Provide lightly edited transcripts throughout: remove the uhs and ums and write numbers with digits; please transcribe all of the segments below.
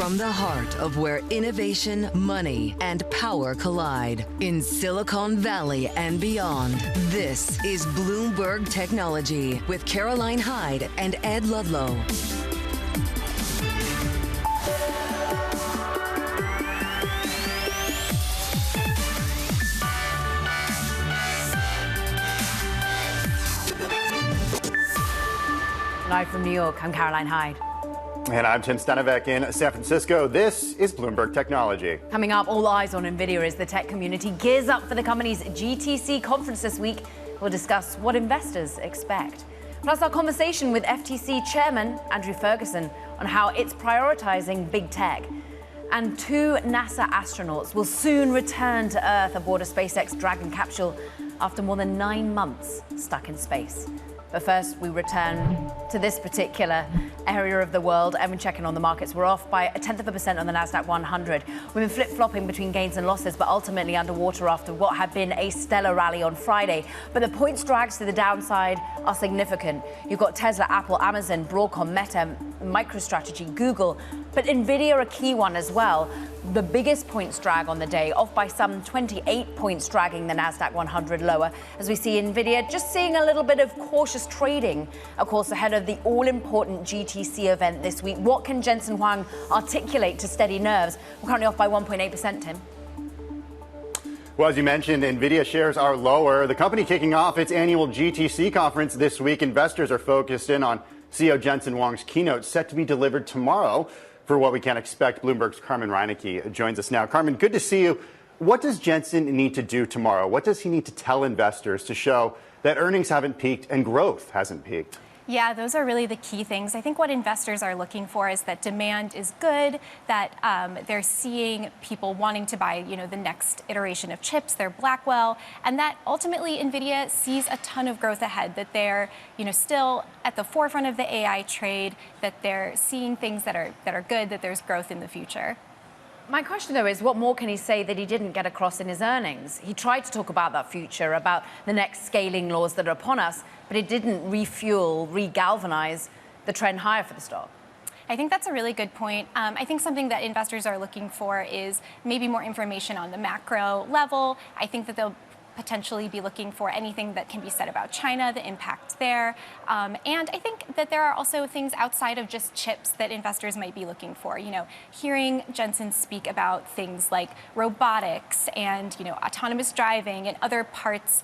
From the heart of where innovation, money, and power collide in Silicon Valley and beyond, this is Bloomberg Technology with Caroline Hyde and Ed Ludlow. Live from New York, I'm Caroline Hyde. And I'm Stenovec in San Francisco. This is Bloomberg Technology. Coming up, all eyes on Nvidia as the tech community gears up for the company's GTC conference this week. We'll discuss what investors expect. Plus, our conversation with FTC Chairman Andrew Ferguson on how it's prioritizing big tech. And 2 NASA astronauts will soon return to Earth aboard a SpaceX Dragon capsule after more than 9 months stuck in space. But first, we return to this particular area of the world, and we're checking on the markets. We're off by 0.1% on the Nasdaq 100. We've been flip-flopping between gains and losses, but ultimately underwater after what had been a stellar rally on Friday. But the points drags to the downside are significant. You've got Tesla, Apple, Amazon, Broadcom, Meta, MicroStrategy, Google, but Nvidia a key one as well. The biggest points drag on the day, off by some 28 points, dragging the Nasdaq 100 lower, as we see Nvidia just seeing a little bit of cautious trading, of course, ahead of the all-important GTC event this week. What can Jensen Huang articulate to steady nerves? We're currently off by 1.8%, Tim. Well, as you mentioned, Nvidia shares are lower. The company kicking off its annual GTC conference this week. Investors are focused in on CEO Jensen Huang's keynote set to be delivered tomorrow. For what we can expect, Bloomberg's Carmen Reinecke joins us now. Carmen, good to see you. What does Jensen need to do tomorrow? What does he need to tell investors to show that earnings haven't peaked and growth hasn't peaked? Yeah, those are really the key things. I think what investors are looking for is that demand is good, that they're seeing people wanting to buy, the next iteration of chips, their Blackwell, and that ultimately Nvidia sees a ton of growth ahead, that they're, still at the forefront of the AI trade, that they're seeing things that are good, that there's growth in the future. My question, though, is what more can he say that he didn't get across in his earnings? He tried to talk about that future, about the next scaling laws that are upon us, but it didn't refuel, re-galvanize the trend higher for the stock. I think that's a really good point. I think something that investors are looking for is maybe more information on the macro level. I think that they'll potentially be looking for anything that can be said about China, the impact there. And I think that there are also things outside of just chips that investors might be looking for. Hearing Jensen speak about things like robotics and, autonomous driving and other parts,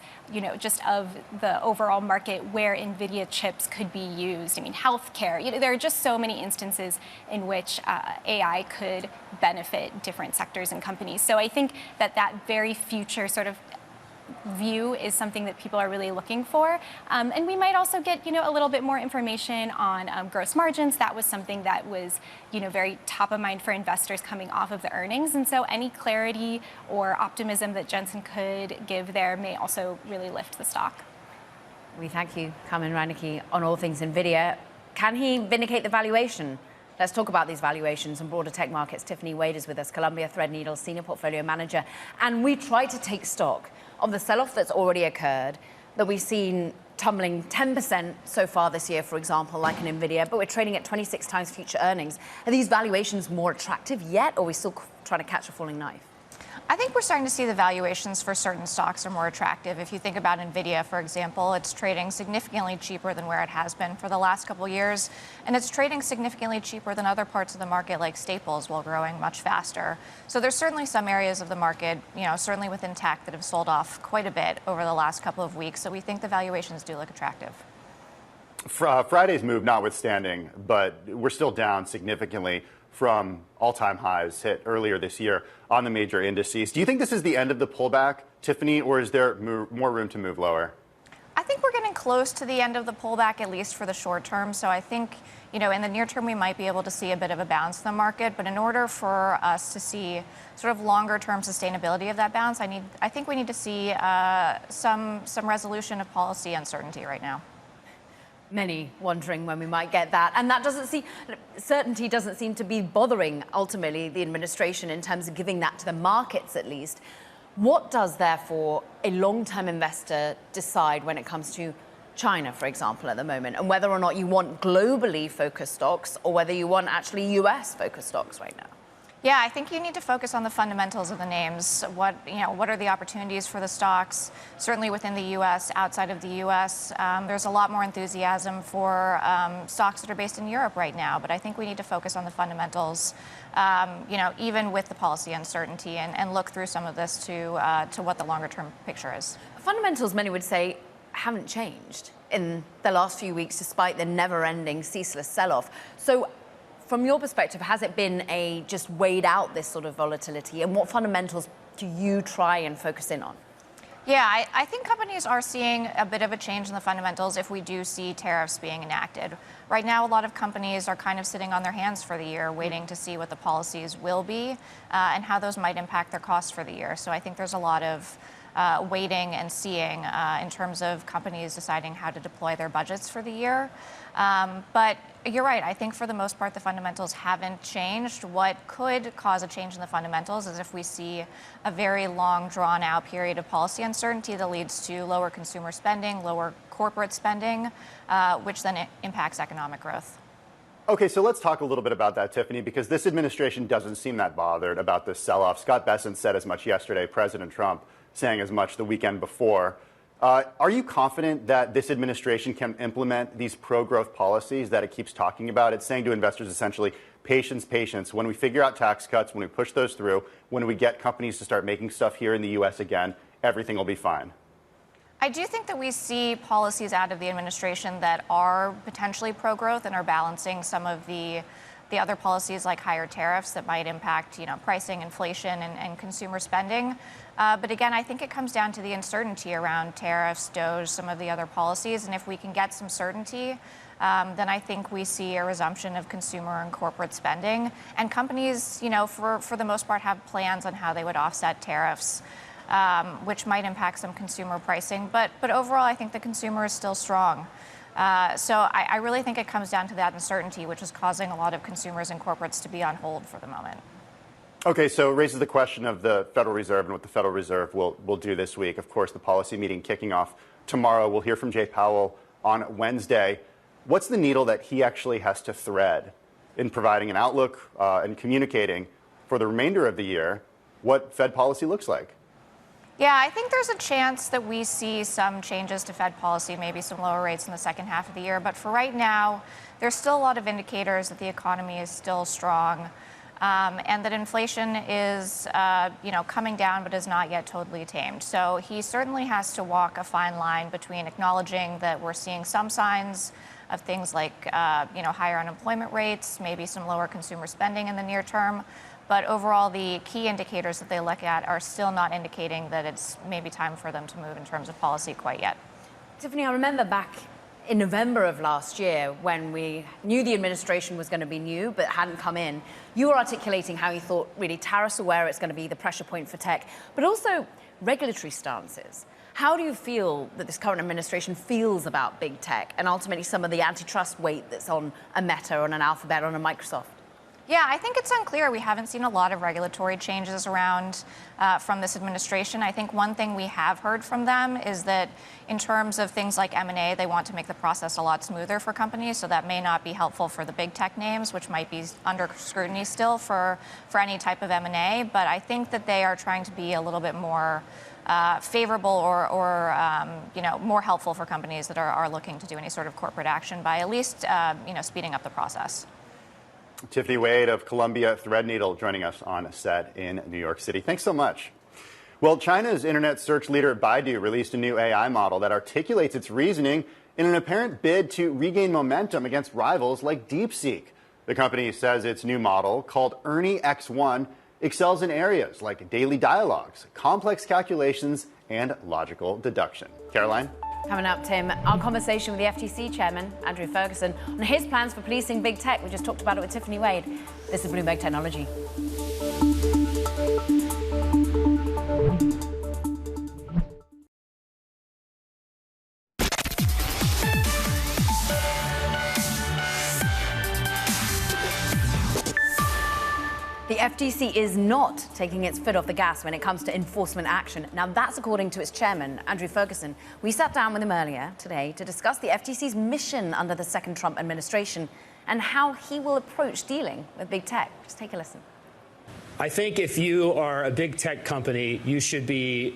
just of the overall market where Nvidia chips could be used. I mean, healthcare, there are just so many instances in which AI could benefit different sectors and companies. So I think that very future sort of view is something that people are really looking for. And we might also get, a little bit more information on gross margins. That was something that was, very top of mind for investors coming off of the earnings. And so any clarity or optimism that Jensen could give there may also really lift the stock. We thank you, Carmen Reinecke, on all things Nvidia. Can he vindicate the valuation? Let's talk about these valuations and broader tech markets. Tiffany Wade is with us, Columbia Threadneedle Senior Portfolio Manager. And we try to take stock of the sell-off that's already occurred, that we've seen tumbling 10% so far this year, for example, like an Nvidia, but we're trading at 26 times future earnings. Are these valuations more attractive yet, or are we still trying to catch a falling knife? I think we're starting to see the valuations for certain stocks are more attractive. If you think about Nvidia, for example, it's trading significantly cheaper than where it has been for the last couple of years, and it's trading significantly cheaper than other parts of the market like staples while growing much faster. So there's certainly some areas of the market, certainly within tech, that have sold off quite a bit over the last couple of weeks. So we think the valuations do look attractive. Friday's move notwithstanding, but we're still down significantly from all-time highs hit earlier this year on the major indices. Do you think this is the end of the pullback, Tiffany, or is there more room to move lower? I think we're getting close to the end of the pullback, at least for the short term. So I think, in the near term, we might be able to see a bit of a bounce in the market. But in order for us to see sort of longer-term sustainability of that bounce, I think we need to see some resolution of policy uncertainty right now. Many wondering when we might get that. And that certainty doesn't seem to be bothering, ultimately, the administration in terms of giving that to the markets, at least. What does, therefore, a long-term investor decide when it comes to China, for example, at the moment, and whether or not you want globally focused stocks or whether you want actually US focused stocks right now? Yeah, I think you need to focus on the fundamentals of the names. What are the opportunities for the stocks? Certainly within the U.S., outside of the U.S., there's a lot more enthusiasm for stocks that are based in Europe right now. But I think we need to focus on the fundamentals, even with the policy uncertainty, and look through some of this to what the longer-term picture is. Fundamentals, many would say, haven't changed in the last few weeks, despite the never-ending, ceaseless sell-off. So, from your perspective, has it been just weighed out this sort of volatility? And what fundamentals do you try and focus in on? Yeah, I think companies are seeing a bit of a change in the fundamentals if we do see tariffs being enacted. Right now, a lot of companies are kind of sitting on their hands for the year, waiting to see what the policies will be and how those might impact their costs for the year. So I think there's a lot of waiting and seeing in terms of companies deciding how to deploy their budgets for the year. But you're right. I think for the most part, the fundamentals haven't changed. What could cause a change in the fundamentals is if we see a very long, drawn-out period of policy uncertainty that leads to lower consumer spending, lower corporate spending, which then impacts economic growth. Okay, so let's talk a little bit about that, Tiffany, because this administration doesn't seem that bothered about this sell-off. Scott Bessent said as much yesterday, President Trump saying as much the weekend before. Are you confident that this administration can implement these pro-growth policies that it keeps talking about? It's saying to investors essentially, patience, patience. When we figure out tax cuts, when we push those through, when we get companies to start making stuff here in the U.S. again, everything will be fine. I do think that we see policies out of the administration that are potentially pro-growth and are balancing some of the other policies like higher tariffs that might impact, pricing, inflation, and consumer spending. But again, I think it comes down to the uncertainty around tariffs, DOGE, some of the other policies. And if we can get some certainty, then I think we see a resumption of consumer and corporate spending. And companies, for the most part, have plans on how they would offset tariffs, which might impact some consumer pricing. But overall, I think the consumer is still strong. So I really think it comes down to that uncertainty, which is causing a lot of consumers and corporates to be on hold for the moment. Okay, so it raises the question of the Federal Reserve and what the Federal Reserve will do this week. Of course, the policy meeting kicking off tomorrow. We'll hear from Jay Powell on Wednesday. What's the needle that he actually has to thread in providing an outlook and communicating for the remainder of the year what Fed policy looks like? Yeah, I think there's a chance that we see some changes to Fed policy, maybe some lower rates in the second half of the year. But for right now, there's still a lot of indicators that the economy is still strong and that inflation is, coming down, but is not yet totally tamed. So he certainly has to walk a fine line between acknowledging that we're seeing some signs of things like, higher unemployment rates, maybe some lower consumer spending in the near term. But overall, the key indicators that they look at are still not indicating that it's maybe time for them to move in terms of policy quite yet. Tiffany, I remember back in November of last year when we knew the administration was going to be new but hadn't come in, you were articulating how you thought really tariffs are where it's going to be the pressure point for tech, but also regulatory stances. How do you feel that this current administration feels about big tech and ultimately some of the antitrust weight that's on a Meta, on an Alphabet, on a Microsoft? Yeah, I think it's unclear. We haven't seen a lot of regulatory changes around from this administration. I think one thing we have heard from them is that in terms of things like M&A, they want to make the process a lot smoother for companies. So that may not be helpful for the big tech names, which might be under scrutiny still for any type of M&A. But I think that they are trying to be a little bit more favorable or more helpful for companies that are looking to do any sort of corporate action by at least, speeding up the process. Tiffany Wade of Columbia Threadneedle joining us on set in New York City. Thanks so much. Well, China's internet search leader Baidu released a new AI model that articulates its reasoning in an apparent bid to regain momentum against rivals like DeepSeek. The company says its new model, called Ernie X1, excels in areas like daily dialogues, complex calculations, and logical deduction. Caroline? Coming up, Tim, our conversation with the FTC Chairman, Andrew Ferguson, on his plans for policing big tech. We just talked about it with Tiffany Wade. This is Bloomberg Technology. The FTC is not taking its foot off the gas when it comes to enforcement action. Now, that's according to its chairman, Andrew Ferguson. We sat down with him earlier today to discuss the FTC's mission under the second Trump administration and how he will approach dealing with big tech. Just take a listen. I think if you are a big tech company, you should be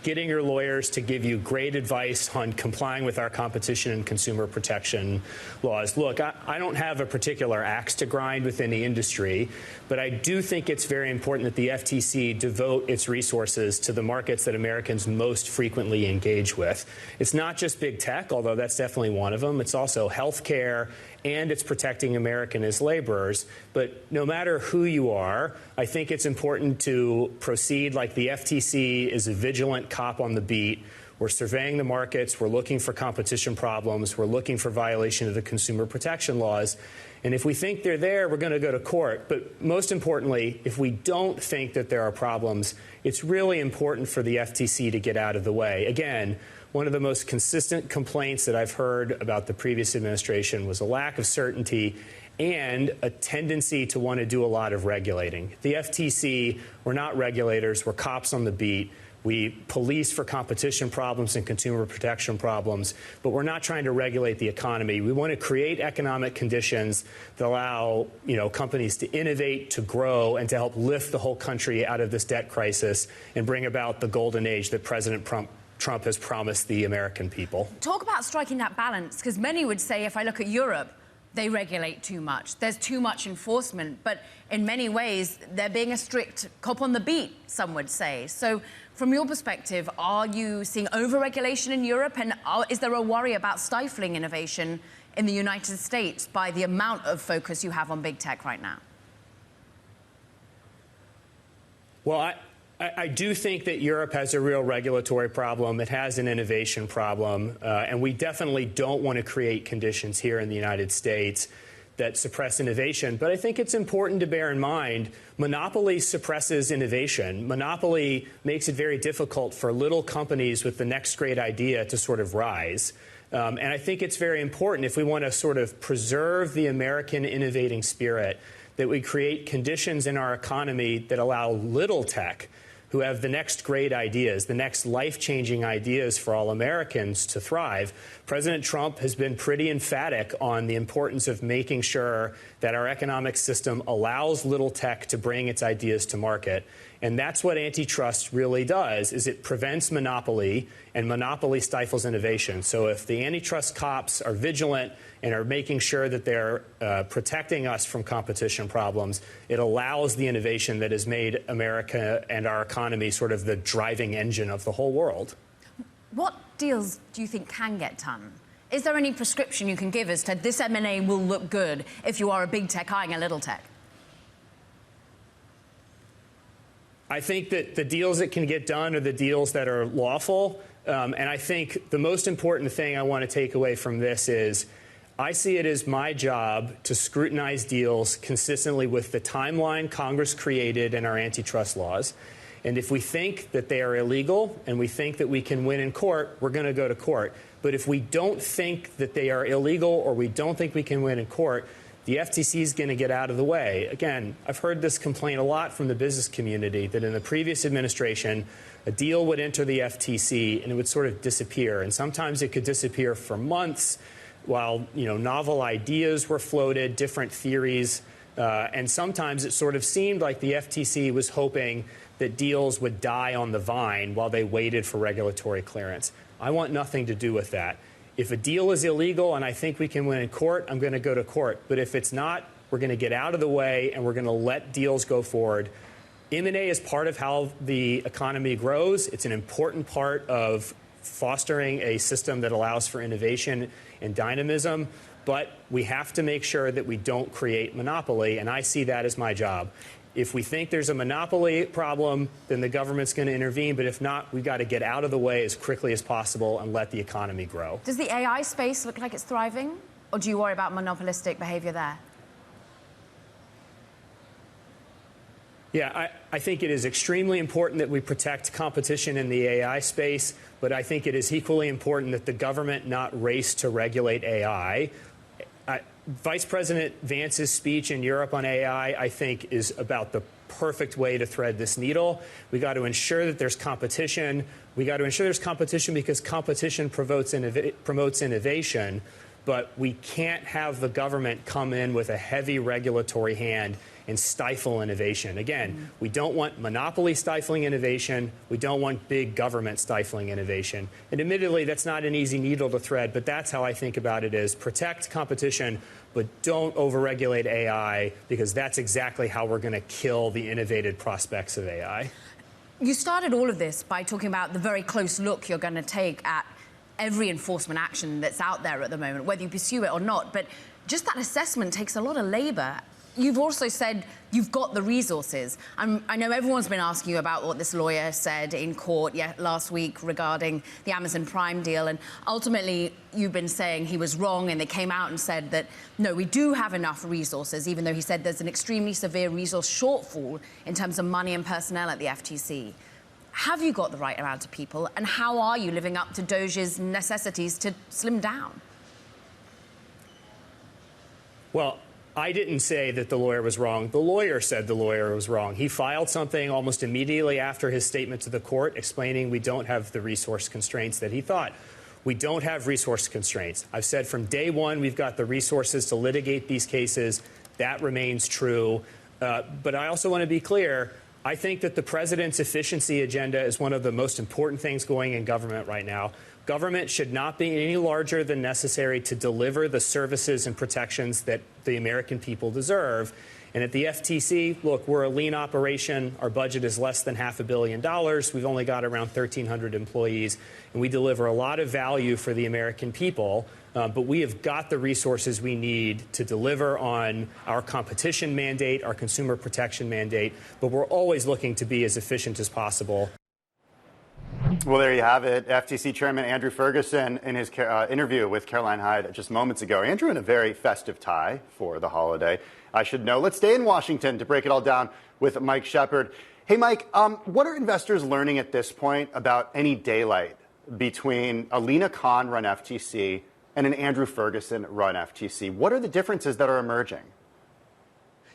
getting your lawyers to give you great advice on complying with our competition and consumer protection laws. Look, I don't have a particular axe to grind within the industry, but I do think it's very important that the FTC devote its resources to the markets that Americans most frequently engage with. It's not just big tech, although that's definitely one of them. It's also healthcare, and it's protecting American as laborers. But no matter who you are, I think it's important to proceed like the FTC is a vigilant cop on the beat. We're surveying the markets. We're looking for competition problems. We're looking for violation of the consumer protection laws. And if we think they're there, we're going to go to court. But most importantly, if we don't think that there are problems, it's really important for the FTC to get out of the way. Again, one of the most consistent complaints that I've heard about the previous administration was a lack of certainty and a tendency to want to do a lot of regulating. The FTC, we're not regulators, we're cops on the beat. We police for competition problems and consumer protection problems, but we're not trying to regulate the economy. We want to create economic conditions that allow, companies to innovate, to grow, and to help lift the whole country out of this debt crisis and bring about the golden age that President Trump has promised the American people. Talk about striking that balance, because many would say, if I look at Europe, they regulate too much. There's too much enforcement. But in many ways, they're being a strict cop on the beat, some would say. So from your perspective, are you seeing over-regulation in Europe? And is there a worry about stifling innovation in the United States by the amount of focus you have on big tech right now? Well, I do think that Europe has a real regulatory problem. It has an innovation problem. And we definitely don't want to create conditions here in the United States that suppress innovation. But I think it's important to bear in mind, monopoly suppresses innovation. Monopoly makes it very difficult for little companies with the next great idea to sort of rise. And I think it's very important, if we want to sort of preserve the American innovating spirit, that we create conditions in our economy that allow little tech, who have the next great ideas, the next life-changing ideas for all Americans to thrive. President Trump has been pretty emphatic on the importance of making sure that our economic system allows little tech to bring its ideas to market. And that's what antitrust really does, is it prevents monopoly, and monopoly stifles innovation. So if the antitrust cops are vigilant and are making sure that they're protecting us from competition problems, it allows the innovation that has made America and our economy sort of the driving engine of the whole world. What deals do you think can get done? Is there any prescription you can give as to this M&A will look good if you are a big tech eyeing a little tech? I think that the deals that can get done are the deals that are lawful. And I think the most important thing I want to take away from this is I see it as my job to scrutinize deals consistently with the timeline Congress created in our antitrust laws. And if we think that they are illegal and we think that we can win in court, we're going to go to court. But if we don't think that they are illegal or we don't think we can win in court, the FTC is going to get out of the way. Again, I've heard this complaint a lot from the business community that in the previous administration, a deal would enter the FTC and it would sort of disappear. And sometimes it could disappear for months while, novel ideas were floated, different theories. And sometimes it sort of seemed like the FTC was hoping that deals would die on the vine while they waited for regulatory clearance. I want nothing to do with that. If a deal is illegal and I think we can win in court, I'm going to go to court. But if it's not, we're going to get out of the way and we're going to let deals go forward. M&A is part of how the economy grows. It's an important part of fostering a system that allows for innovation and dynamism. But we have to make sure that we don't create monopoly, and I see that as my job. If we think there's a monopoly problem, then the government's going to intervene. But if not, we've got to get out of the way as quickly as possible and let the economy grow. Does the AI space look like it's thriving? Or do you worry about monopolistic behavior there? Yeah, I think it is extremely important that we protect competition in the AI space. But I think it is equally important that the government not race to regulate AI. Vice President Vance's speech in Europe on AI, I think, is about the perfect way to thread this needle. We got to ensure that there's competition. We got to ensure there's competition because competition promotes innovation. But we can't have the government come in with a heavy regulatory hand and stifle innovation. Again, we don't want monopoly stifling innovation. We don't want big government stifling innovation. And admittedly, that's not an easy needle to thread, but that's how I think about it is protect competition, but don't overregulate AI, because that's exactly how we're going to kill the innovative prospects of AI. You started all of this by talking about the very close look you're going to take at every enforcement action that's out there at the moment, whether you pursue it or not. But just that assessment takes a lot of labor. You've also said you've got the resources. I know everyone's been asking you about what this lawyer said in court last week regarding the Amazon Prime deal. And ultimately, you've been saying he was wrong, and they came out and said that, no, we do have enough resources, even though he said there's an extremely severe resource shortfall in terms of money and personnel at the FTC. Have you got the right amount of people? And how are you living up to DOJ's necessities to slim down? Well, I didn't say that the lawyer was wrong. The lawyer said the lawyer was wrong. He filed something almost immediately after his statement to the court explaining we don't have the resource constraints that he thought. We don't have resource constraints. I've said from day one we've got the resources to litigate these cases. That remains true. But I also want to be clear. I think that the president's efficiency agenda is one of the most important things going in government right now. Government should not be any larger than necessary to deliver the services and protections that the American people deserve. And at the FTC, look, we're a lean operation. Our budget is less than $500 million. We've only got around 1,300 employees, and we deliver a lot of value for the American people. But we have got the resources we need to deliver on our competition mandate, our consumer protection mandate. But we're always looking to be as efficient as possible. Well, there you have it. FTC Chairman Andrew Ferguson in his interview with Caroline Hyde just moments ago. Andrew in a very festive tie for the holiday, I should know. Let's stay in Washington to break it all down with Mike Shepard. Hey, Mike, what are investors learning at this point about any daylight between a Lina Khan run FTC and an Andrew Ferguson run FTC? What are the differences that are emerging?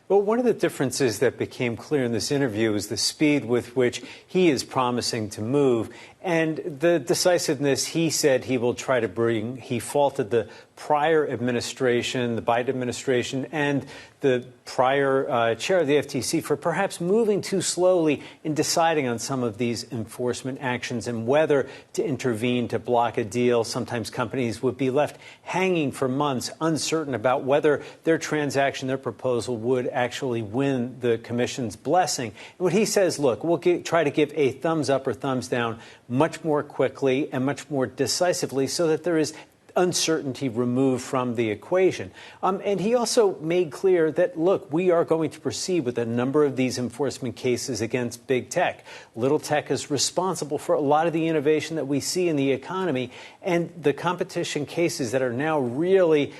Well, one of the differences that became clear in this interview is the speed with which he is promising to move and the decisiveness he said he will try to bring. He faulted the prior administration, the Biden administration, and the prior chair of the FTC for perhaps moving too slowly in deciding on some of these enforcement actions and whether to intervene to block a deal. Sometimes companies would be left hanging for months, uncertain about whether their transaction, their proposal would actually win the commission's blessing. And what he says, look, we'll try to give a thumbs up or thumbs down much more quickly and much more decisively so that there is uncertainty removed from the equation. And he also made clear that, look, we are going to proceed with a number of these enforcement cases against big tech. Little tech is responsible for a lot of the innovation that we see in the economy. And the competition cases that are now really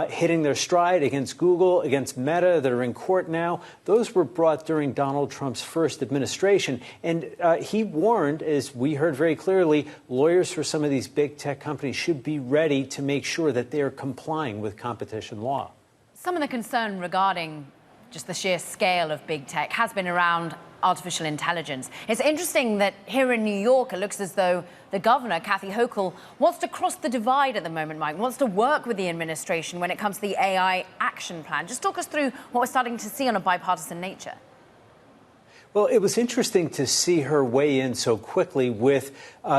hitting their stride against Google, against Meta, that are in court now, those were brought during Donald Trump's first administration. And he warned, as we heard very clearly, lawyers for some of these big tech companies should be ready to make sure that they are complying with competition law. Some of the concern regarding just the sheer scale of big tech has been around artificial intelligence. It's interesting that here in New York, it looks as though the governor, Kathy Hochul, wants to cross the divide at the moment, Mike, wants to work with the administration when it comes to the AI action plan. Just talk us through what we're starting to see on a bipartisan nature. Well, it was interesting to see her weigh in so quickly with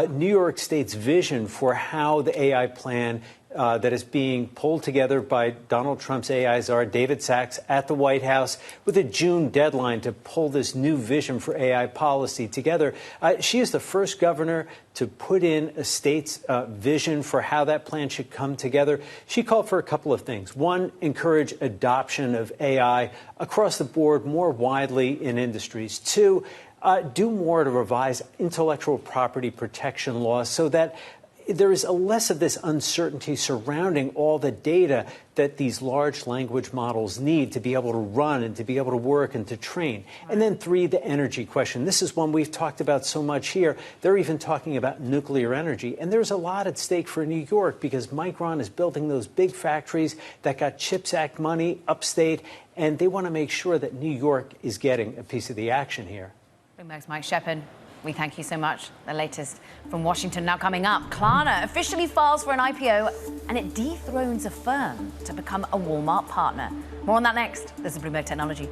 New York State's vision for how the AI plan that is being pulled together by Donald Trump's AI czar, David Sachs, at the White House with a June deadline to pull this new vision for AI policy together. She is the first governor to put in a state's vision for how that plan should come together. She called for a couple of things. One, encourage adoption of AI across the board more widely in industries. Two, do more to revise intellectual property protection laws so that there is a less of this uncertainty surrounding all the data that these large language models need to be able to run and to be able to work and to train. And then 3, the energy question. This is one we've talked about so much here. They're even talking about nuclear energy. And there's a lot at stake for New York because Micron is building those big factories that got CHIPS Act money upstate, and they want to make sure that New York is getting a piece of the action here. Bloomberg's Mike Shepard. We thank you so much. The latest from Washington now coming up. Klarna officially files for an IPO and it dethrones a firm to become a Walmart partner. More on that next. This is Bloomberg Technology.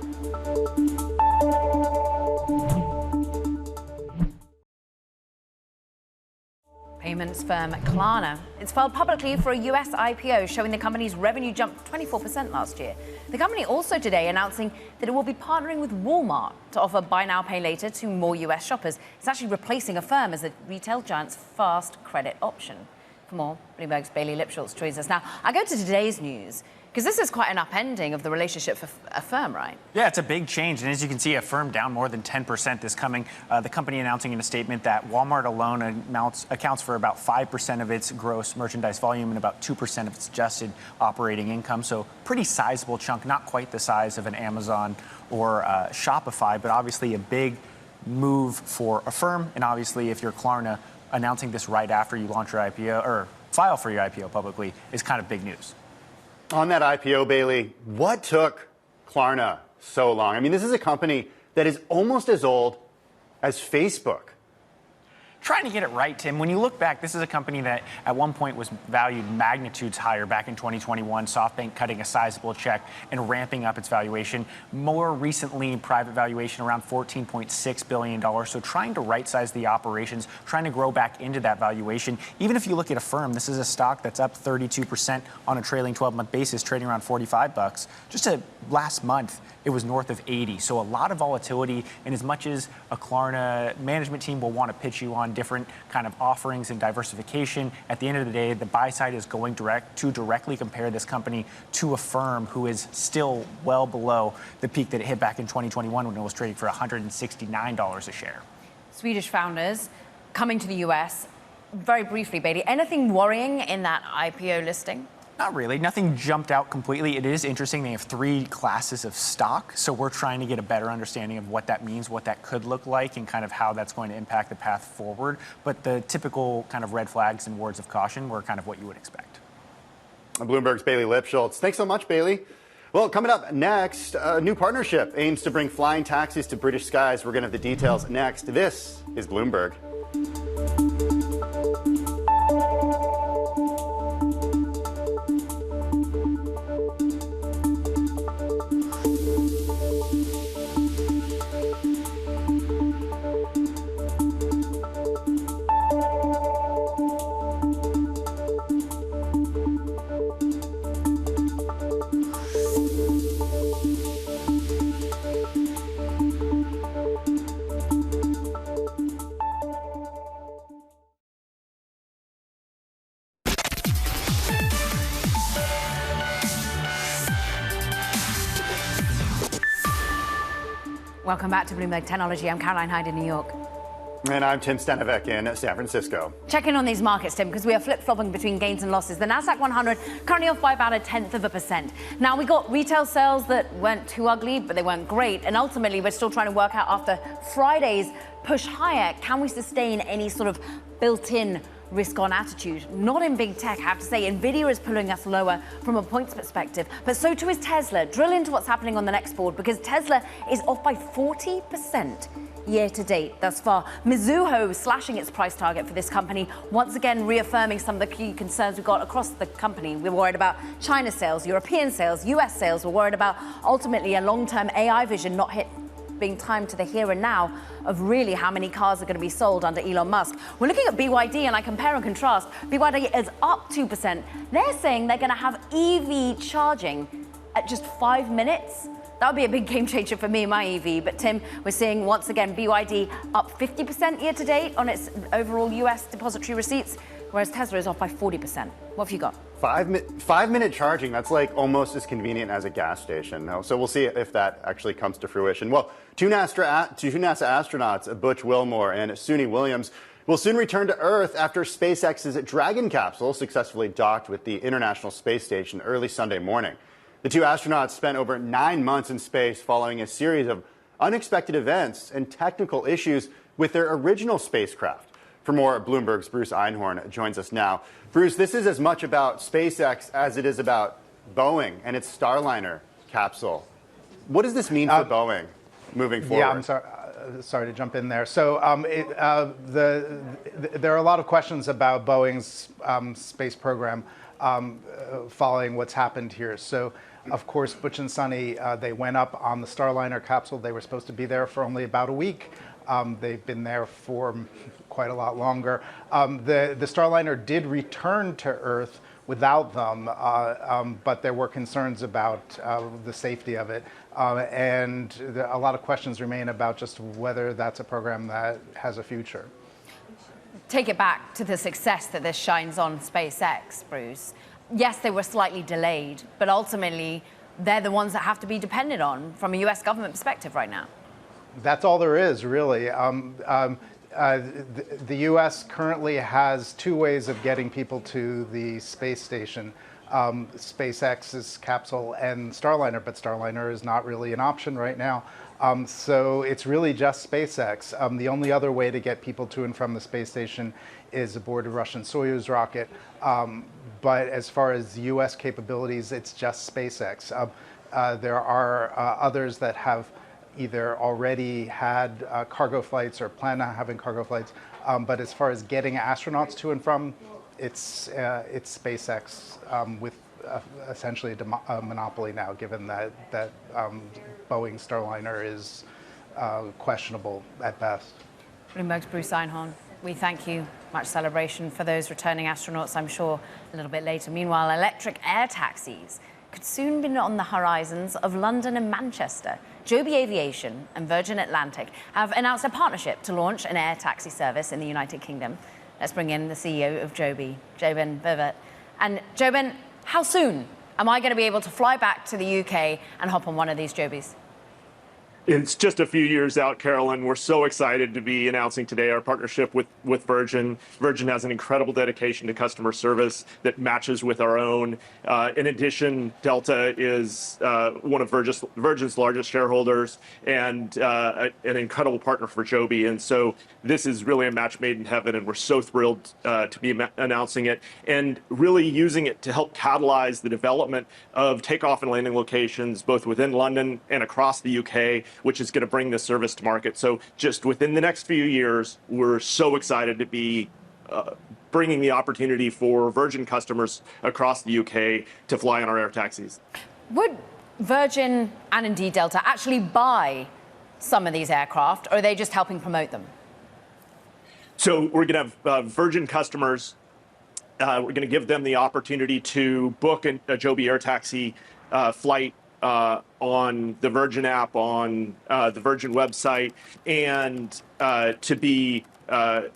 Payments firm Klarna. It's filed publicly for a US IPO, showing the company's revenue jumped 24% last year. The company also today announcing that it will be partnering with Walmart to offer buy now, pay later to more US shoppers. It's actually replacing a firm as the retail giant's fast credit option. For more, Bloomberg's Bailey Lipschultz joins us now. I go to today's news, because this is quite an upending of the relationship for a firm, right? Yeah, it's a big change. And as you can see, a firm down more than 10% this coming. The company announcing in a statement that Walmart alone accounts for about 5% of its gross merchandise volume and about 2% of its adjusted operating income. So pretty sizable chunk, not quite the size of an Amazon or Shopify, but obviously a big move for a firm. And obviously, if you're Klarna, announcing this right after you launch your IPO or file for your IPO publicly is kind of big news. On that IPO, Bailey, what took Klarna so long? I mean, this is a company that is almost as old as Facebook. Trying to get it right, Tim. When you look back, this is a company that at one point was valued magnitudes higher back in 2021, SoftBank cutting a sizable check and ramping up its valuation. More recently, private valuation around $14.6 billion. So trying to right-size the operations, trying to grow back into that valuation. Even if you look at a firm, this is a stock that's up 32% on a trailing 12-month basis, trading around $45. Just last month, it was north of 80. So a lot of volatility. And as much as a Klarna management team will want to pitch you on different kind of offerings and diversification, at the end of the day, the buy side is going to directly compare this company to a firm who is still well below the peak that it hit back in 2021 when it was trading for $169 a share. Swedish founders coming to the US. Very briefly, Bailey, anything worrying in that IPO listing? Not really. Nothing jumped out completely. It is interesting. They have 3 classes of stock. So we're trying to get a better understanding of what that means, what that could look like, and kind of how that's going to impact the path forward. But the typical kind of red flags and words of caution were kind of what you would expect. Bloomberg's Bailey Lipschultz. Thanks so much, Bailey. Well, coming up next, a new partnership aims to bring flying taxis to British skies. We're going to have the details next. This is Bloomberg. Welcome back to Bloomberg Technology. I'm Caroline Hyde in New York. And I'm Tim Stenovec in San Francisco. Check in on these markets, Tim, because we are flip-flopping between gains and losses. The Nasdaq 100 currently off by about 0.1%. Now, we got retail sales that weren't too ugly, but they weren't great. And ultimately, we're still trying to work out after Friday's push higher, can we sustain any sort of built-in risk-on attitude? Not in big tech, I have to say. Nvidia is pulling us lower from a points perspective, but so too is Tesla. Drill into what's happening on the next board, because Tesla is off by 40% year to date thus far. Mizuho slashing its price target for this company, once again reaffirming some of the key concerns we've got across the company. We're worried about China sales, European sales, US sales. We're worried about ultimately a long-term AI vision not being timed to the here and now of really how many cars are going to be sold under Elon Musk. We're looking at BYD, and I compare and contrast. BYD is up 2%. They're saying they're going to have EV charging at just 5 minutes. That would be a big game changer for me and my EV. But Tim, we're seeing once again BYD up 50% year to date on its overall US depository receipts, whereas Tesla is off by 40%. What have you got? 5-minute charging, that's like almost as convenient as a gas station. So we'll see if that actually comes to fruition. Well, two NASA astronauts, Butch Wilmore and Suni Williams, will soon return to Earth after SpaceX's Dragon capsule successfully docked with the International Space Station early Sunday morning. The two astronauts spent over 9 months in space following a series of unexpected events and technical issues with their original spacecraft. For more, Bloomberg's Bruce Einhorn joins us now. Bruce, this is as much about SpaceX as it is about Boeing and its Starliner capsule. What does this mean for Boeing moving forward? Yeah, I'm sorry to jump in there. So there are a lot of questions about Boeing's space program following what's happened here. So, of course, Butch and Sunny, they went up on the Starliner capsule. They were supposed to be there for only about a week. They've been there for quite a lot longer. The Starliner did return to Earth without them, but there were concerns about the safety of it. And a lot of questions remain about just whether that's a program that has a future. Take it back to the success that this shines on SpaceX, Bruce. Yes, they were slightly delayed, but ultimately they're the ones that have to be depended on from a US government perspective right now. That's all there is, really. The U.S. currently has two ways of getting people to the space station. SpaceX's capsule and Starliner, but Starliner is not really an option right now. So it's really just SpaceX. The only other way to get people to and from the space station is aboard a Russian Soyuz rocket. But as far as U.S. capabilities, it's just SpaceX. There are others that have either already had cargo flights or plan on having cargo flights. But as far as getting astronauts to and from, it's SpaceX with essentially a monopoly now, given that Boeing Starliner is questionable at best. Bloomberg's Bruce Einhorn, we thank you. Much celebration for those returning astronauts, I'm sure, a little bit later. Meanwhile, electric air taxis could soon be on the horizons of London and Manchester. Joby Aviation and Virgin Atlantic have announced a partnership to launch an air taxi service in the United Kingdom. Let's bring in the CEO of Joby, JoeBen Bevirt. And JoeBen, how soon am I going to be able to fly back to the UK and hop on one of these Jobys? It's just a few years out, Carolyn. We're so excited to be announcing today our partnership with Virgin. Virgin has an incredible dedication to customer service that matches with our own. In addition, Delta is one of Virgin's largest shareholders and an incredible partner for Joby. And so this is really a match made in heaven, and we're so thrilled to be announcing it and really using it to help catalyze the development of takeoff and landing locations, both within London and across the UK, which is going to bring this service to market. So just within the next few years, we're so excited to be bringing the opportunity for Virgin customers across the UK to fly on our air taxis. Would Virgin and indeed Delta actually buy some of these aircraft, or are they just helping promote them? So we're going to have Virgin customers. We're going to give them the opportunity to book a Joby air taxi flight on the Virgin app, on the Virgin website, and to be a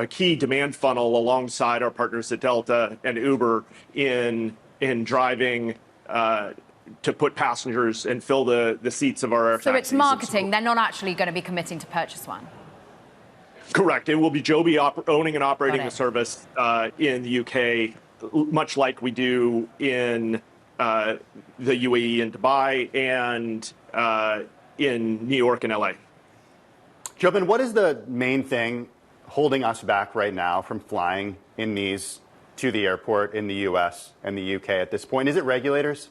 key demand funnel alongside our partners at Delta and Uber in driving to put passengers and fill the seats of our air taxis. So it's marketing. They're not actually going to be committing to purchase one. Correct. It will be Joby owning and operating the service in the UK, much like we do in the UAE and Dubai and in New York and LA. JoeBen, what is the main thing holding us back right now from flying in these to the airport in the US and the UK at this point? Is it regulators?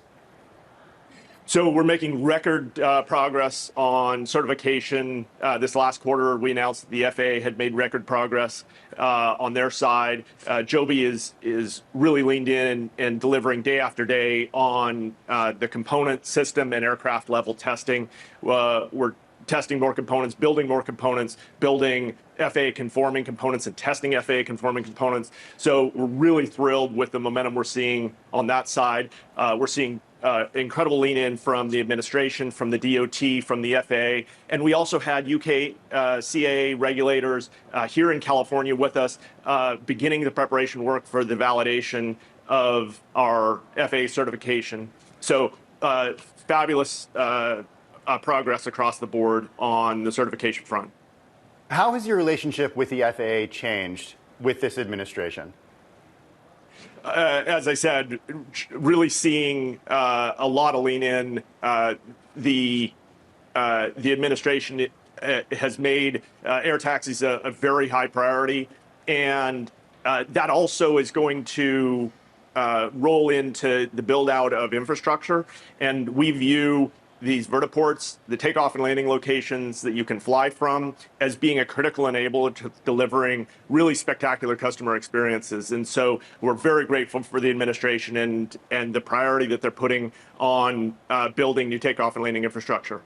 So we're making record progress on certification. This last quarter, we announced that the FAA had made record progress on their side. Joby is really leaned in and delivering day after day on the component system and aircraft level testing. We're testing more components, building FAA conforming components and testing FAA conforming components. So we're really thrilled with the momentum we're seeing on that side. We're seeing incredible lean in from the administration, from the DOT, from the FAA. And we also had UK CAA regulators here in California with us, beginning the preparation work for the validation of our FAA certification. So fabulous progress across the board on the certification front. How has your relationship with the FAA changed with this administration? As I said, really seeing a lot of lean in. The administration has made air taxis a very high priority, and that also is going to roll into the build out of infrastructure. And we view these vertiports, the takeoff and landing locations that you can fly from, as being a critical enabler to delivering really spectacular customer experiences. And so we're very grateful for the administration and the priority that they're putting on building new takeoff and landing infrastructure.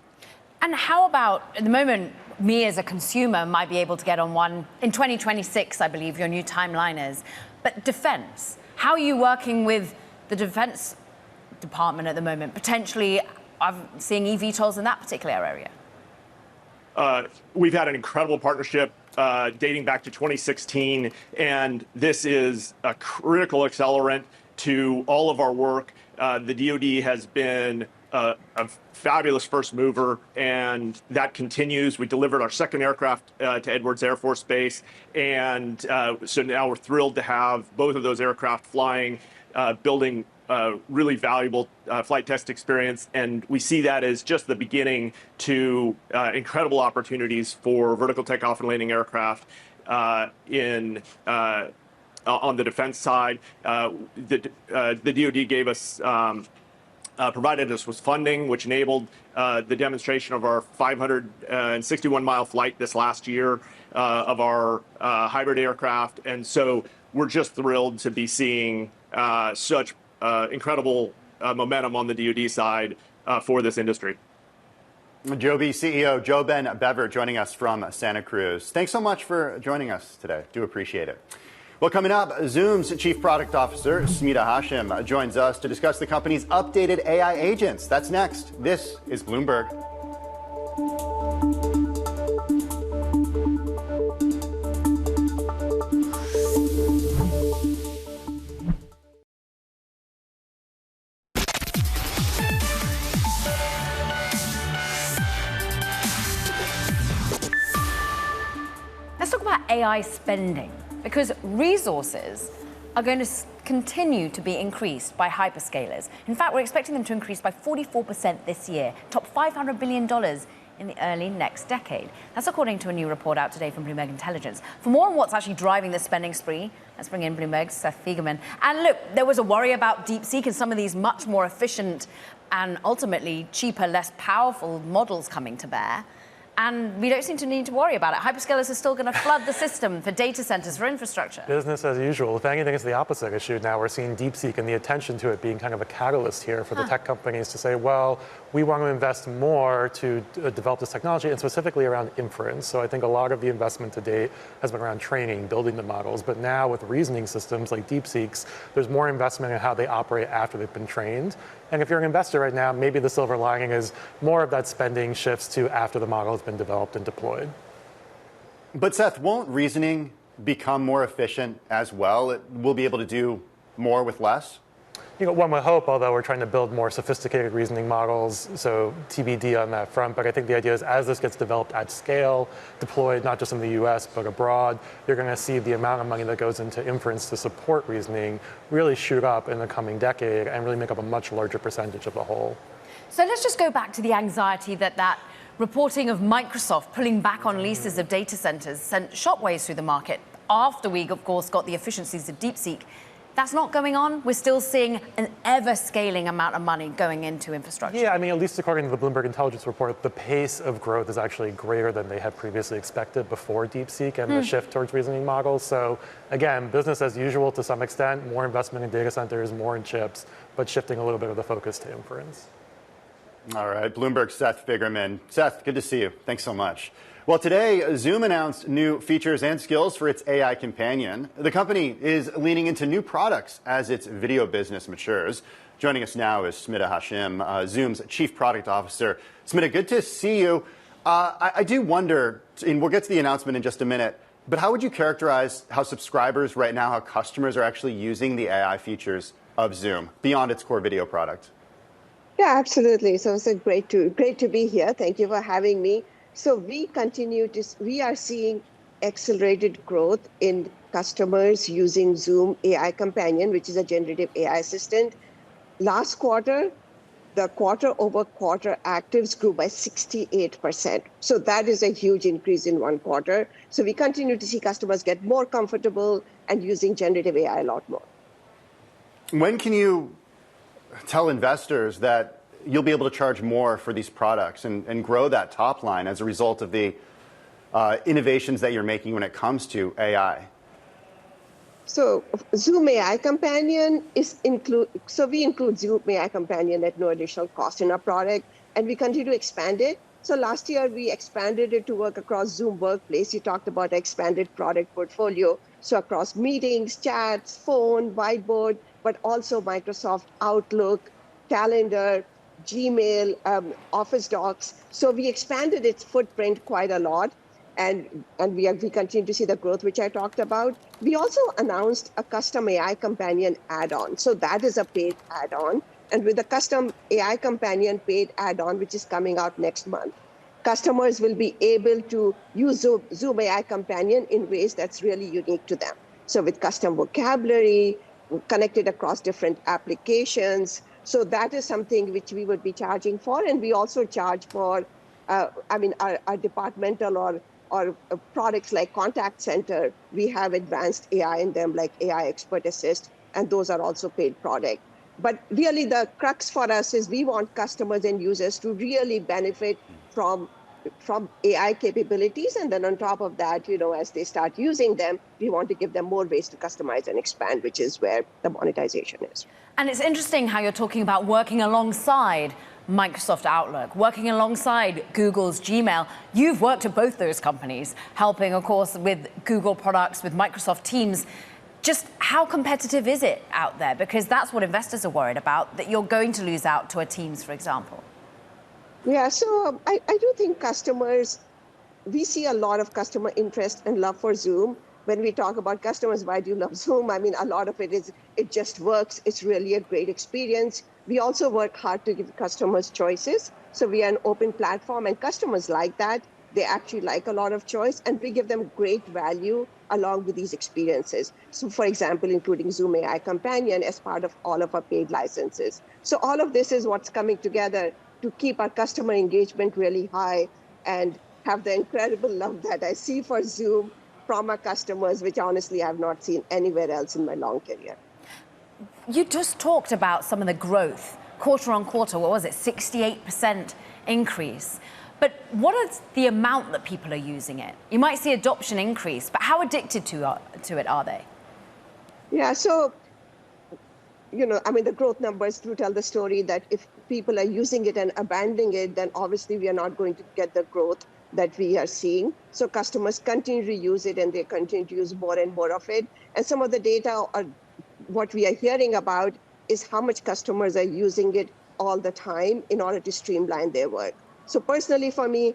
And how about, at the moment, me as a consumer might be able to get on one in 2026, I believe your new timeline is. But defense, how are you working with the Defense Department at the moment, potentially seeing eVTOLs in that particular area? We've had an incredible partnership dating back to 2016, and this is a critical accelerant to all of our work. The DoD has been a fabulous first mover, and that continues. We delivered our second aircraft to Edwards Air Force Base, and so now we're thrilled to have both of those aircraft flying, building really valuable flight test experience, and we see that as just the beginning to incredible opportunities for vertical takeoff and landing aircraft on the defense side. The DoD gave us provided us with funding, which enabled the demonstration of our 561-mile flight this last year of our hybrid aircraft. And so we're just thrilled to be seeing such incredible momentum on the DoD side for this industry. Joby CEO JoeBen Bevirt joining us from Santa Cruz. Thanks so much for joining us today. Do appreciate it. Well, coming up, Zoom's Chief Product Officer, Smita Hashim, joins us to discuss the company's updated AI agents. That's next. This is Bloomberg. Let's talk about AI spending, because resources are going to continue to be increased by hyperscalers. In fact, we're expecting them to increase by 44% this year, top $500 billion in the early next decade. That's according to a new report out today from Bloomberg Intelligence. For more on what's actually driving this spending spree, let's bring in Bloomberg's Seth Fiegerman. And look, there was a worry about DeepSeek and some of these much more efficient and ultimately cheaper, less powerful models coming to bear. And we don't seem to need to worry about it. Hyperscalers are still going to flood the system for data centers, for infrastructure. Business as usual. If anything, it's the opposite issue. Now we're seeing DeepSeek and the attention to it being kind of a catalyst here for the tech companies to say, well, we want to invest more to develop this technology, and specifically around inference. So I think a lot of the investment to date has been around training, building the models. But now with reasoning systems like DeepSeek's, there's more investment in how they operate after they've been trained. And if you're an investor right now, maybe the silver lining is more of that spending shifts to after the model has been developed and deployed. But Seth, won't reasoning become more efficient as well? We'll be able to do more with less? You know, one would hope, although we're trying to build more sophisticated reasoning models, so TBD on that front. But I think the idea is as this gets developed at scale, deployed not just in the US, but abroad, you're going to see the amount of money that goes into inference to support reasoning really shoot up in the coming decade and really make up a much larger percentage of the whole. So let's just go back to the anxiety that reporting of Microsoft pulling back on leases of data centers sent shockwaves through the market after we, of course, got the efficiencies of DeepSeek. That's not going on. We're still seeing an ever-scaling amount of money going into infrastructure. Yeah, I mean, at least according to the Bloomberg Intelligence report, the pace of growth is actually greater than they had previously expected before DeepSeek and the shift towards reasoning models. So again, business as usual to some extent, more investment in data centers, more in chips, but shifting a little bit of the focus to inference. All right, Bloomberg's Seth Fiegerman. Seth, good to see you. Thanks so much. Well, today, Zoom announced new features and skills for its AI companion. The company is leaning into new products as its video business matures. Joining us now is Smita Hashim, Zoom's Chief Product Officer. Smita, good to see you. I do wonder, and we'll get to the announcement in just a minute, but how would you characterize how subscribers right now, how customers are actually using the AI features of Zoom beyond its core video product? Yeah, absolutely. So it's great to be here. Thank you for having me. So we are seeing accelerated growth in customers using Zoom AI Companion, which is a generative AI assistant. Last quarter, the quarter-over-quarter actives grew by 68%. So that is a huge increase in one quarter. So we continue to see customers get more comfortable and using generative AI a lot more. When can you tell investors that you'll be able to charge more for these products and grow that top line as a result of the innovations that you're making when it comes to AI? So Zoom AI Companion we include Zoom AI Companion at no additional cost in our product, and we continue to expand it. So last year we expanded it to work across Zoom Workplace. You talked about expanded product portfolio. So across meetings, chats, phone, whiteboard, but also Microsoft Outlook, Calendar, Gmail, Office Docs. So we expanded its footprint quite a lot. And we continue to see the growth, which I talked about. We also announced a custom AI Companion add-on. So that is a paid add-on. And with the custom AI Companion paid add-on, which is coming out next month, customers will be able to use Zoom AI Companion in ways that's really unique to them. So with custom vocabulary, connected across different applications. So that is something which we would be charging for. And we also charge for, our departmental or products like Contact Center. We have advanced AI in them, like AI Expert Assist, and those are also paid product. But really the crux for us is we want customers and users to really benefit from AI capabilities. And then on top of that, as they start using them, we want to give them more ways to customize and expand, which is where the monetization is. And it's interesting how you're talking about working alongside Microsoft Outlook, working alongside Google's Gmail. You've worked at both those companies, helping, of course, with Google products, with Microsoft Teams. Just how competitive is it out there? Because that's what investors are worried about, that you're going to lose out to a Teams, for example. Yeah, so I do think we see a lot of customer interest and love for Zoom. When we talk about customers, why do you love Zoom? I mean, a lot of it is, it just works. It's really a great experience. We also work hard to give customers choices. So we are an open platform and customers like that. They actually like a lot of choice and we give them great value along with these experiences. So for example, including Zoom AI Companion as part of all of our paid licenses. So all of this is what's coming together to keep our customer engagement really high and have the incredible love that I see for Zoom from our customers, which honestly I've not seen anywhere else in my long career. You just talked about some of the growth, quarter on quarter, what was it, 68% increase. But what is the amount that people are using it? You might see adoption increase, but how addicted to it are they? Yeah, so, the growth numbers do tell the story that if people are using it and abandoning it, then obviously we are not going to get the growth that we are seeing. So customers continue to use it and they continue to use more and more of it. And some of the data are what we are hearing about is how much customers are using it all the time in order to streamline their work. So personally for me,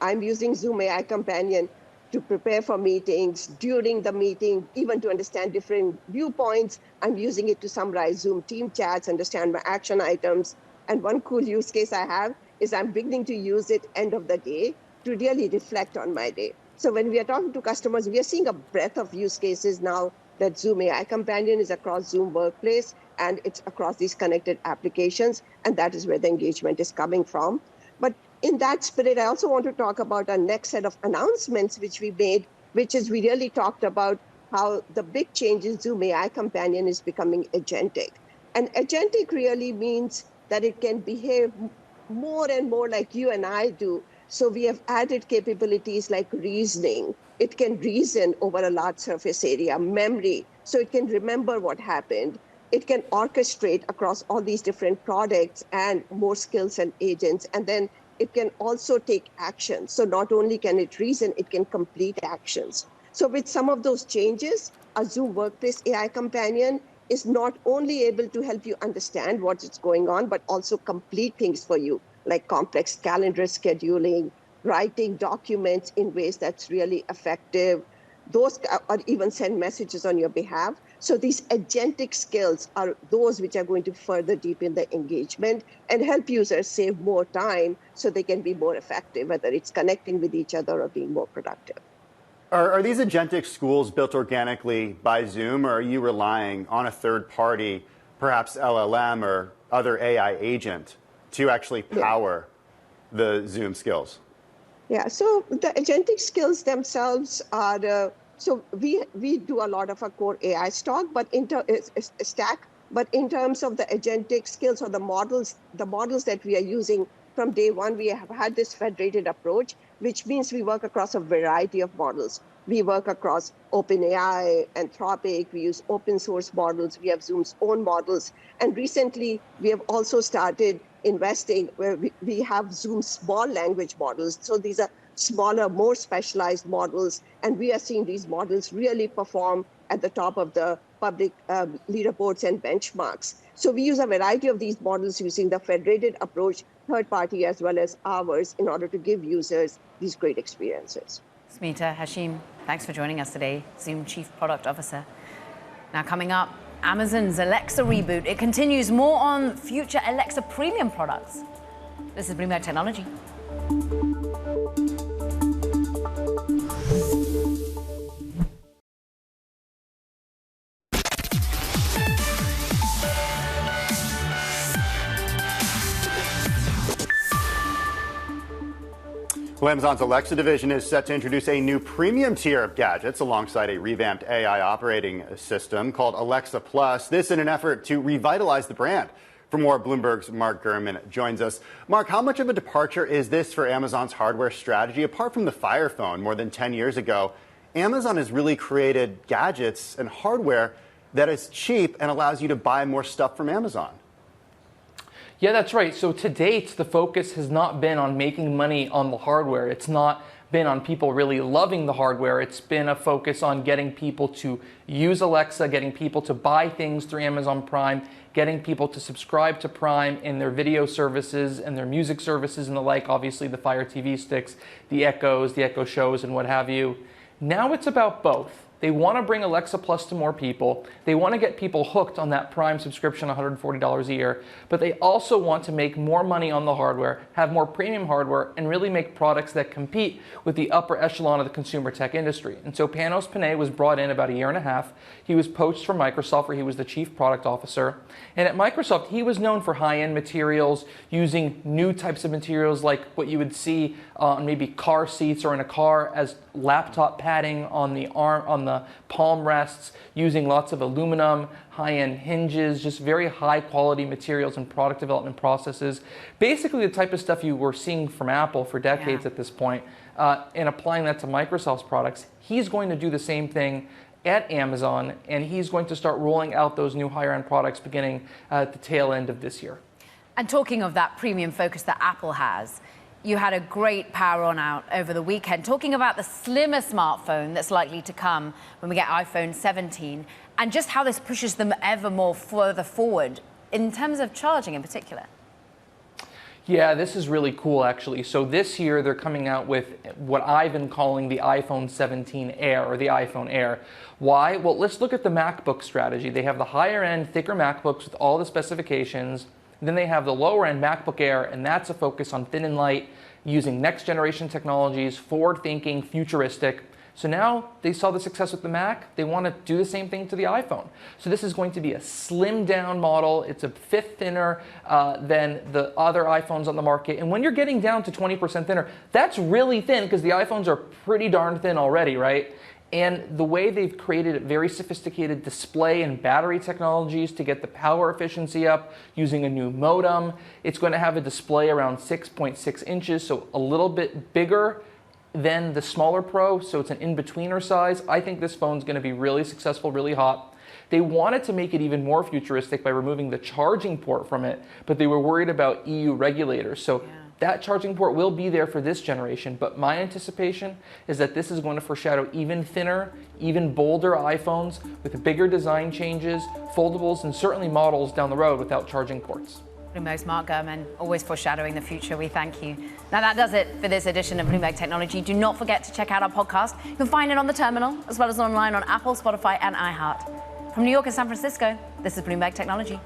I'm using Zoom AI Companion to prepare for meetings, during the meeting, even to understand different viewpoints. I'm using it to summarize Zoom team chats, understand my action items. And one cool use case I have is I'm beginning to use it end of the day to really reflect on my day. So when we are talking to customers, we are seeing a breadth of use cases now that Zoom AI Companion is across Zoom Workplace and it's across these connected applications. And that is where the engagement is coming from. But in that spirit, I also want to talk about our next set of announcements, which we made, which is we really talked about how the big change in Zoom AI Companion is becoming agentic. And agentic really means that it can behave more and more like you and I do. So we have added capabilities like reasoning. It can reason over a large surface area, memory, so it can remember what happened. It can orchestrate across all these different products and more skills and agents. And then it can also take action. So not only can it reason, it can complete actions. So with some of those changes, a Zoom Workplace AI Companion is not only able to help you understand what's going on, but also complete things for you, like complex calendar scheduling, writing documents in ways that's really effective, or even send messages on your behalf. So these agentic skills are those which are going to further deepen the engagement and help users save more time so they can be more effective, whether it's connecting with each other or being more productive. Are these agentic schools built organically by Zoom, or are you relying on a third party, perhaps LLM or other AI agent, to actually power the Zoom skills? Yeah, so the agentic skills themselves are, so we do a lot of our core AI stack, but in terms of the agentic skills or the models that we are using from day one, we have had this federated approach, which means we work across a variety of models. We work across OpenAI, Anthropic, we use open source models, we have Zoom's own models. And recently, we have also started investing where we have Zoom small language models. So these are smaller, more specialized models. And we are seeing these models really perform at the top of the public leaderboards and benchmarks. So we use a variety of these models using the federated approach, third party as well as ours, in order to give users these great experiences. Smita, Hashim, thanks for joining us today, Zoom Chief Product Officer. Now coming up, Amazon's Alexa reboot. It continues. More on future Alexa premium products. This is Bloomberg Technology. Well, Amazon's Alexa division is set to introduce a new premium tier of gadgets alongside a revamped AI operating system called Alexa Plus. This in an effort to revitalize the brand. For more, Bloomberg's Mark Gurman joins us. Mark, how much of a departure is this for Amazon's hardware strategy? Apart from the Fire Phone more than 10 years ago, Amazon has really created gadgets and hardware that is cheap and allows you to buy more stuff from Amazon. Yeah, that's right. So to date, the focus has not been on making money on the hardware. It's not been on people really loving the hardware. It's been a focus on getting people to use Alexa, getting people to buy things through Amazon Prime, getting people to subscribe to Prime in their video services and their music services and the like, obviously the Fire TV sticks, the Echo shows and what have you. Now it's about both. They want to bring Alexa Plus to more people. They want to get people hooked on that Prime subscription, $140 a year. But they also want to make more money on the hardware, have more premium hardware, and really make products that compete with the upper echelon of the consumer tech industry. And so Panos Panay was brought in about a year and a half. He was poached from Microsoft, where he was the chief product officer. And at Microsoft, he was known for high-end materials, using new types of materials like what you would see on maybe car seats or in a car as laptop padding on the arm, on the palm rests, using lots of aluminum, high-end hinges, just very high-quality materials and product development processes. Basically the type of stuff you were seeing from Apple for decades at this point, and applying that to Microsoft's products. He's going to do the same thing at Amazon, and he's going to start rolling out those new higher-end products beginning at the tail end of this year. And talking of that premium focus that Apple has, you had a great power on out over the weekend, talking about the slimmer smartphone that's likely to come when we get iPhone 17, and just how this pushes them ever more further forward in terms of charging in particular. Yeah, this is really cool, actually. So this year, they're coming out with what I've been calling the iPhone 17 Air, or the iPhone Air. Why? Well, let's look at the MacBook strategy. They have the higher-end, thicker MacBooks with all the specifications. Then they have the lower-end MacBook Air, and that's a focus on thin and light, using next-generation technologies, forward-thinking, futuristic. So now they saw the success with the Mac. They want to do the same thing to the iPhone. So this is going to be a slimmed-down model. It's a fifth thinner than the other iPhones on the market. And when you're getting down to 20% thinner, that's really thin because the iPhones are pretty darn thin already, right? And the way they've created very sophisticated display and battery technologies to get the power efficiency up using a new modem. It's going to have a display around 6.6 inches, so a little bit bigger than the smaller Pro, so it's an in-betweener size. I think this phone's going to be really successful, really hot. They wanted to make it even more futuristic by removing the charging port from it, but they were worried about EU regulators. So that charging port will be there for this generation, but my anticipation is that this is going to foreshadow even thinner, even bolder iPhones with bigger design changes, foldables, and certainly models down the road without charging ports. Bloomberg's Mark Gurman, always foreshadowing the future. We thank you. Now that does it for this edition of Bloomberg Technology. Do not forget to check out our podcast. You can find it on the terminal, as well as online on Apple, Spotify, and iHeart. From New York and San Francisco, this is Bloomberg Technology.